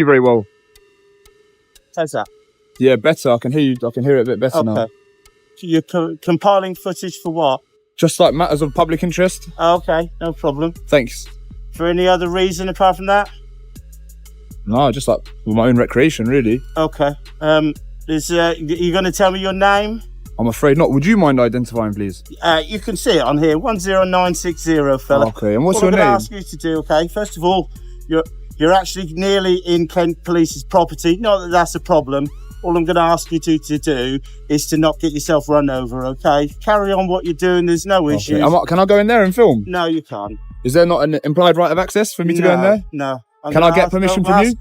You very well. How's that? Yeah, better. I can hear you. I can hear it a bit better now. So you're compiling footage for what? Just like matters of public interest. Okay, no problem. Thanks. For any other reason apart from that? No, just like for my own recreation, really. Okay. You going to tell me your name? I'm afraid not. Would you mind identifying, please? You can see it on here, 10960, fella. Okay, and what's your name? I'm going to ask you to do, okay? First of all, you're actually nearly in Kent Police's property. Not that that's a problem. All I'm going to ask you to do is to not get yourself run over, okay? Carry on what you're doing. There's no issues. Can I go in there and film? No, you can't. Is there not an implied right of access for me to go in there? No. Can I get permission from you?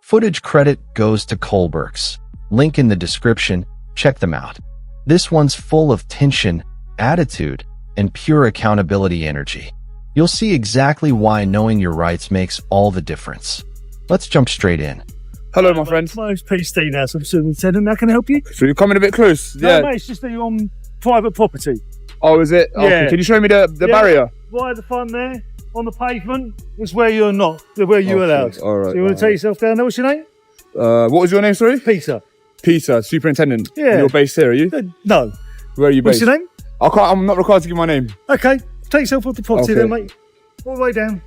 Footage credit goes to Kohlbergs. Link in the description. Check them out. This one's full of tension, attitude, and pure accountability energy. You'll see exactly why knowing your rights makes all the difference. Let's jump straight in. Hello, my friend. My name's Pete Steenhouse. I'm Superintendent. How can I help you? So you're coming a bit close? No, mate, it's just that you're on private property. Oh, is it? Yeah. Okay. Can you show me the barrier? Right at the front there, on the pavement, is where you're not, where you're allowed. All right. So you want to take yourself down there? What's your name? What was your name, sorry? Peter. Peter, Superintendent. Yeah. You're based here, are you? No. Where are you based? What's your name? I'm not required to give my name. Okay. Take yourself off the property then, mate. All the way down.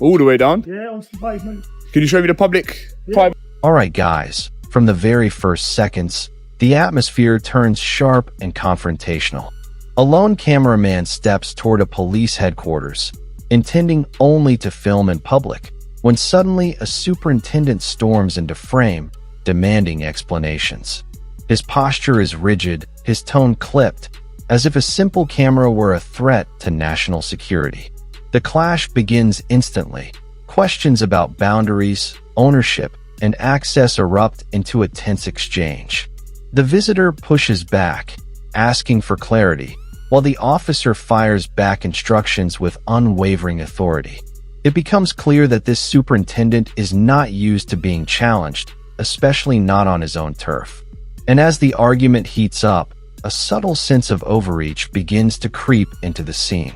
All the way down? Yeah, onto the pavement. Can you show me the private? Alright guys, from the very first seconds, the atmosphere turns sharp and confrontational. A lone cameraman steps toward a police headquarters, intending only to film in public, when suddenly a superintendent storms into frame, demanding explanations. His posture is rigid, his tone clipped, as if a simple camera were a threat to national security. The clash begins instantly. Questions about boundaries, ownership, and access erupt into a tense exchange. The visitor pushes back, asking for clarity, while the officer fires back instructions with unwavering authority. It becomes clear that this superintendent is not used to being challenged, especially not on his own turf. And as the argument heats up, a subtle sense of overreach begins to creep into the scene.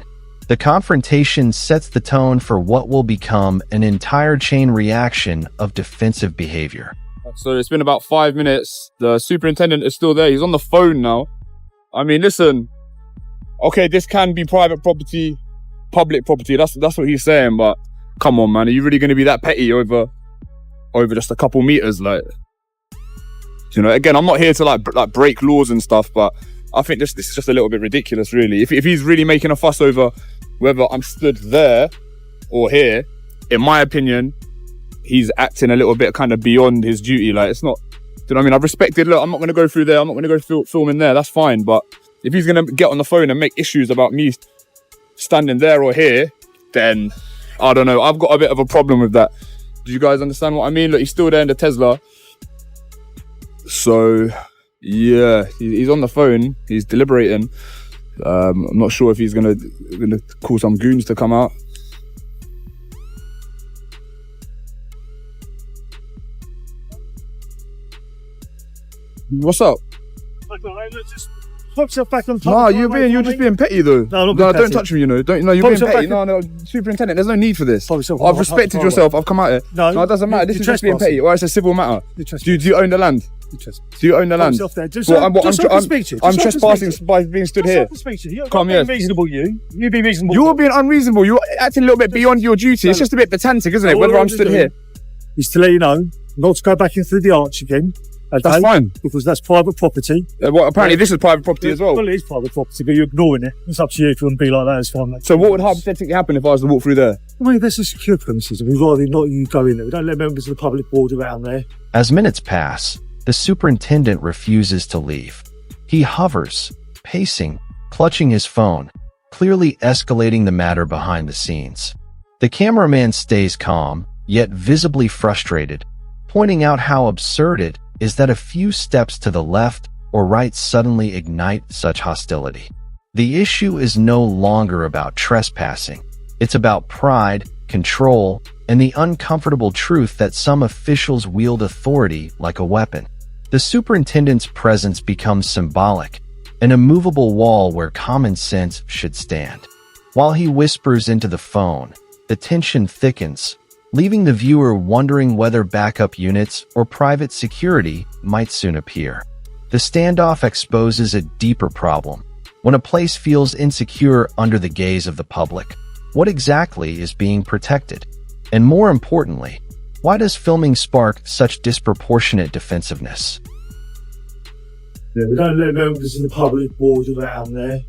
The confrontation sets the tone for what will become an entire chain reaction of defensive behavior. So it's been about 5 minutes. The superintendent is still there. He's on the phone now. I mean, listen. Okay, this can be private property, public property. That's what he's saying. But come on, man. Are you really going to be that petty over just a couple meters? Like, you know, again, I'm not here to like break laws and stuff, but I think this is just a little bit ridiculous, really. If he's really making a fuss over whether I'm stood there or here, in my opinion, he's acting a little bit kind of beyond his duty. Like, it's not, do you know what I mean? I've respected, look, I'm not going to go through there. I'm not going to go film in there. That's fine. But if he's going to get on the phone and make issues about me standing there or here, then I don't know. I've got a bit of a problem with that. Do you guys understand what I mean? Look, he's still there in the Tesla. So, yeah, he's on the phone. He's deliberating. I'm not sure if he's gonna call some goons to come out. What's up? Just put yourself back on top. Nah, you're just being petty though. No, don't touch me. You know, you're being petty. No, superintendent, there's no need for this. I've respected yourself. I've come out here. No, it doesn't matter. This is just being petty. Or it's a civil matter. Do you own the land? Do you own the land? I'm trespassing by being stood here. Come here. Reasonable, you be reasonable. You're being unreasonable. You're acting a little bit beyond your duty. It's just a bit pedantic, isn't it? Whether I'm stood here. Is to let you know not to go back in through the arch again. Okay? That's fine. Because that's private property. Well, apparently this is private property as well. Well, it is private property, but you're ignoring it. It's up to you if you want to be like that. It's fine, mate. So what would hypothetically happen if I was to walk through there? Well, there's a secure premises. We'd rather not you go in there. We don't let members of the public board around there. As minutes pass, the superintendent refuses to leave. He hovers, pacing, clutching his phone, clearly escalating the matter behind the scenes. The cameraman stays calm, yet visibly frustrated, pointing out how absurd it is that a few steps to the left or right suddenly ignite such hostility. The issue is no longer about trespassing. It's about pride, control, and the uncomfortable truth that some officials wield authority like a weapon. The superintendent's presence becomes symbolic, an immovable wall where common sense should stand. While he whispers into the phone, the tension thickens, leaving the viewer wondering whether backup units or private security might soon appear. The standoff exposes a deeper problem. When a place feels insecure under the gaze of the public, what exactly is being protected? And more importantly, why does filming spark such disproportionate defensiveness? Yeah, we don't let members of the public wander around there.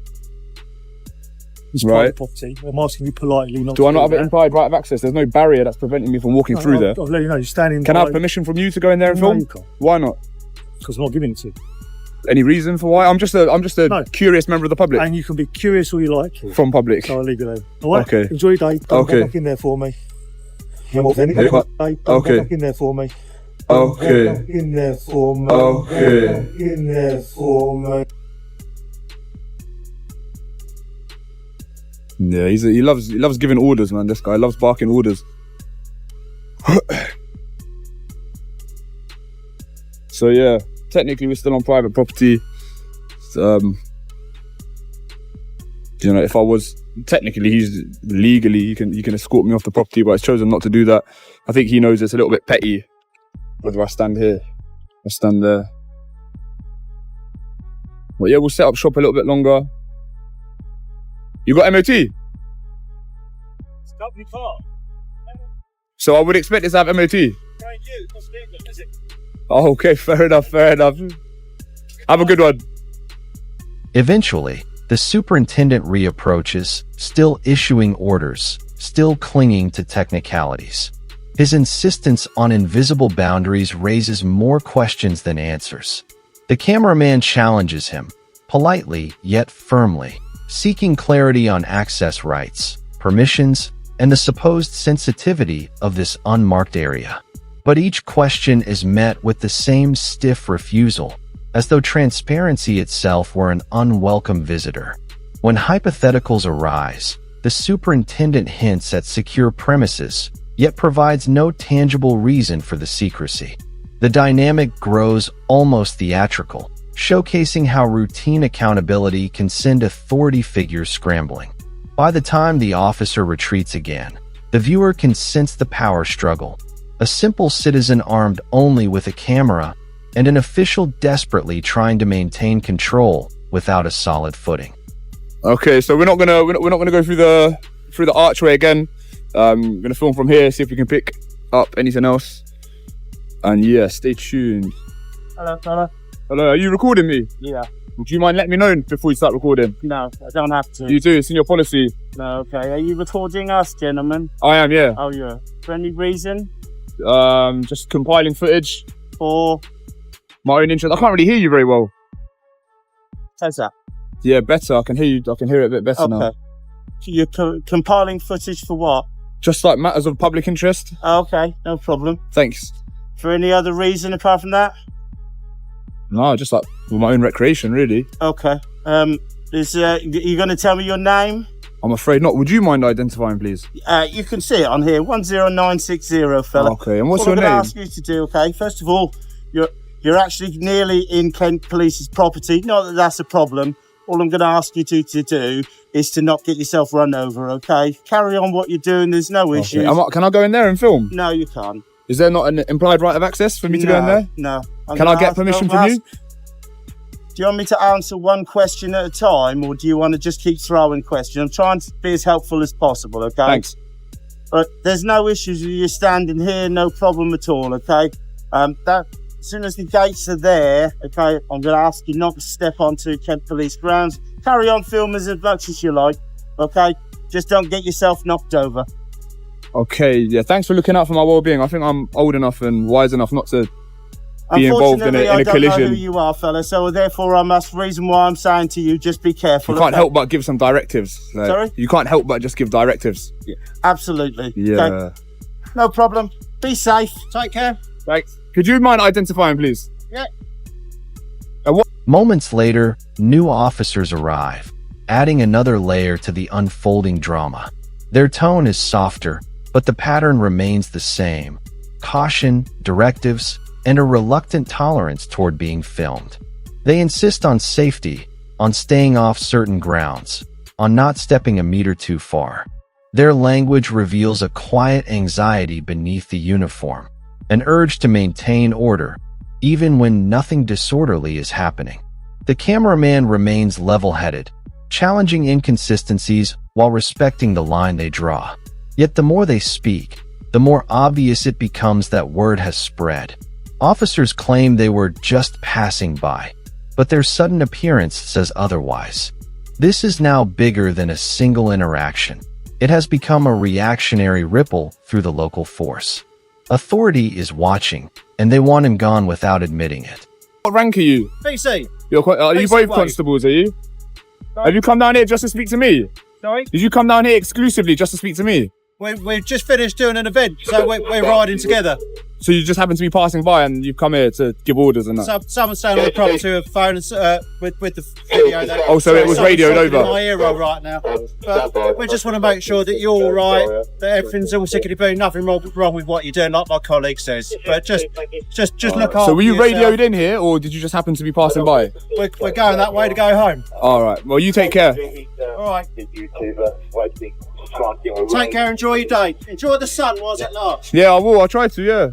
It's Right. private property. I'm asking you politely not Do to I not have do an that. implied right of access? There's no barrier that's preventing me from walking through there. I'll let you know, you're standing Can I by- have permission from you to go in there and No, film? you can't, Why not? because I'm not giving it to you. Any reason for why? I'm just a No. curious member of the public. And you can be curious all you like. From public. So I'll leave you there. All right? Okay. Enjoy your day. Don't Okay. go back in there for me. Don't Okay. go Okay. back in there for me. Okay. Go back in there for me. Okay. Go back in there for me. Yeah, he loves giving orders, man. This guy loves barking orders. So yeah, technically we're still on private property. You know, if I was technically, he's legally he can escort me off the property, but he's chosen not to do that. I think he knows it's a little bit petty whether I stand here, I stand there. But yeah, we'll set up shop a little bit longer. You got MOT? It's a company car. So I would expect this to have MOT. Thank you. What's the name, is it? Oh, okay, fair enough. Have a good one. Eventually, the superintendent reapproaches, still issuing orders, still clinging to technicalities. His insistence on invisible boundaries raises more questions than answers. The cameraman challenges him, politely yet firmly, seeking clarity on access rights, permissions, and the supposed sensitivity of this unmarked area. But each question is met with the same stiff refusal, as though transparency itself were an unwelcome visitor. When hypotheticals arise, the superintendent hints at secure premises, yet provides no tangible reason for the secrecy. The dynamic grows almost theatrical, showcasing how routine accountability can send authority figures scrambling. By the time the officer retreats again, the viewer can sense the power struggle. A simple citizen armed only with a camera, and an official desperately trying to maintain control without a solid footing. Okay, so we're not gonna go through the archway again. We're gonna film from here, see if we can pick up anything else. And yeah, stay tuned. Hello, fella. Hello, are you recording me? Yeah. Do you mind letting me know before you start recording? No, I don't have to. You do, it's in your policy. No, okay. Are you recording us, gentlemen? I am, yeah. Oh, yeah. For any reason? Just compiling footage, For my own interest. I can't really hear you very well. how's that? Yeah, better. I can hear you. I can hear it a bit better now. Okay. You're compiling footage for what? Just like matters of public interest. Oh, okay, no problem. Thanks. For any other reason apart from that? No, just like for my own recreation, really. Okay. You going to tell me your name? I'm afraid not. Would you mind identifying, please? You can see it on here, 10960, fella. Okay, and what's All your I'm going to name? ask you to do, okay? First of all, you're actually nearly in Kent Police's property. Not that that's a problem. All I'm going to ask you to do is to not get yourself run over, okay? Carry on what you're doing. There's no issues. Okay. Can I go in there and film? No, you can't. Is there not an implied right of access for me to go in there? No. Can I get permission from you? Do you want me to answer one question at a time, or do you want to just keep throwing questions? I'm trying to be as helpful as possible, okay? Thanks. But there's no issues with you standing here, no problem at all, okay? As soon as the gates are there, okay, I'm going to ask you not to step onto Kent Police grounds. Carry on filming as much as you like, okay? Just don't get yourself knocked over. Okay, yeah, thanks for looking out for my well-being. I think I'm old enough and wise enough not to be involved in Unfortunately, a I don't know who collision. you are, fella, so therefore that's the reason why I'm saying to you, just be careful. You can't okay? help but give some directives. Like, Sorry? You can't help but just give directives. Absolutely. Yeah. Okay, no problem. Be safe. Take care. Thanks. Could you mind identifying, please? Yeah. Moments later, new officers arrive, adding another layer to the unfolding drama. Their tone is softer, but the pattern remains the same: caution, directives, and a reluctant tolerance toward being filmed. They insist on safety, on staying off certain grounds, on not stepping a meter too far. Their language reveals a quiet anxiety beneath the uniform, an urge to maintain order, even when nothing disorderly is happening. The cameraman remains level-headed, challenging inconsistencies while respecting the line they draw. Yet the more they speak, the more obvious it becomes that word has spread. Officers claim they were just passing by, but their sudden appearance says otherwise. This is now bigger than a single interaction. It has become a reactionary ripple through the local force. Authority is watching, and they want him gone without admitting it. What rank are you? PC. Are you Basic both constables, are you? Sorry? Have you come down here just to speak to me? Sorry? Did you come down here exclusively just to speak to me? We've just finished doing an event, so we're riding together. So you just happen to be passing by and you've come here to give orders and that? Someone's staying on the property with phone with the video. Oh, so it was radioed over? In my ear roll right now. But we just want to make sure that you're all right, that everything's all tickety-boo, nothing wrong with what you're doing, like my colleague says. But just look after So were you yourself. radioed in here or did you just happen to be passing by? We're going that way to go home. Alright, well you take care. All right. Take care, enjoy your day. Enjoy the sun whilst it lasts. Yeah, I will, I'll try to, yeah.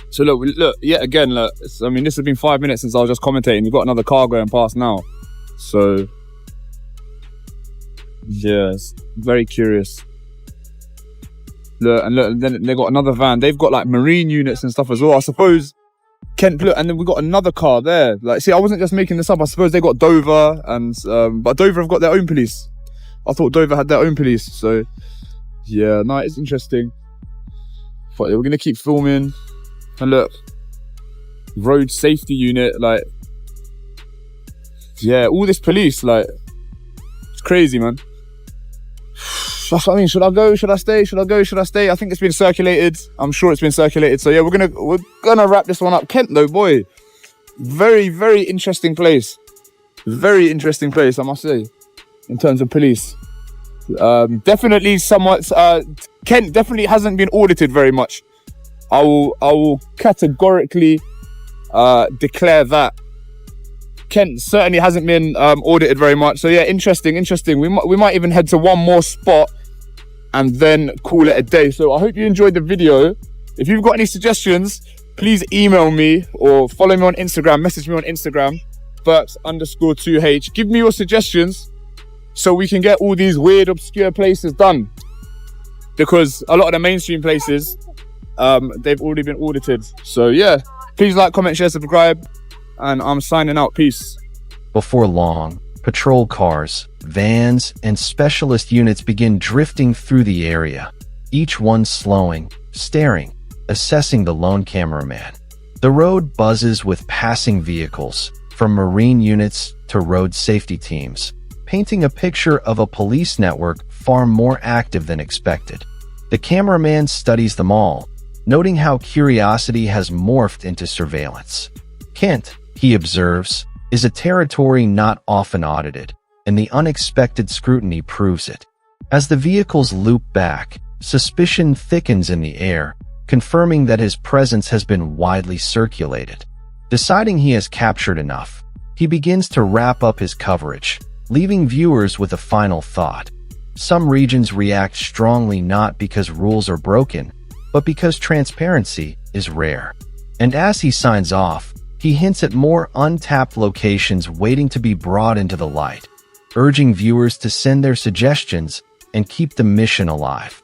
So look, yet again, look, I mean, this has been 5 minutes since I was just commentating. You've got another car going past now. So, yeah, it's very curious. Look, and then they got another van. They've got like marine units and stuff as well. I suppose Kent, look, and then we got another car there. Like, see, I wasn't just making this up. I suppose they got Dover and, but Dover have got their own police. I thought Dover had their own police. So, yeah, no, it's interesting. But we're gonna keep filming. And look, road safety unit, like, yeah, all this police, like, it's crazy, man. That's what I mean. Should I go? Should I stay? Should I go? Should I stay? I think it's been circulated. I'm sure it's been circulated. So yeah, we're gonna wrap this one up. Kent, though, boy, very, very interesting place. Very interesting place, I must say, in terms of police. Definitely somewhat. Kent definitely hasn't been audited very much. I will categorically declare that Kent certainly hasn't been audited very much. So yeah, interesting. We might even head to one more spot and then call it a day. So I hope you enjoyed the video. If you've got any suggestions, please email me or follow me on Instagram, message me on Instagram, Burks_2H. Give me your suggestions so we can get all these weird, obscure places done. Because a lot of the mainstream places, they've already been audited. So yeah, please like, comment, share, subscribe, and I'm signing out. Peace. Before long, patrol cars, vans, and specialist units begin drifting through the area, each one slowing, staring, assessing the lone cameraman. The road buzzes with passing vehicles, from marine units to road safety teams, painting a picture of a police network far more active than expected. The cameraman studies them all, noting how curiosity has morphed into surveillance. Kent, he observes, is a territory not often audited, and the unexpected scrutiny proves it. As the vehicles loop back, suspicion thickens in the air, confirming that his presence has been widely circulated. Deciding he has captured enough, he begins to wrap up his coverage, leaving viewers with a final thought. Some regions react strongly not because rules are broken, but because transparency is rare. And as he signs off, he hints at more untapped locations waiting to be brought into the light, urging viewers to send their suggestions and keep the mission alive.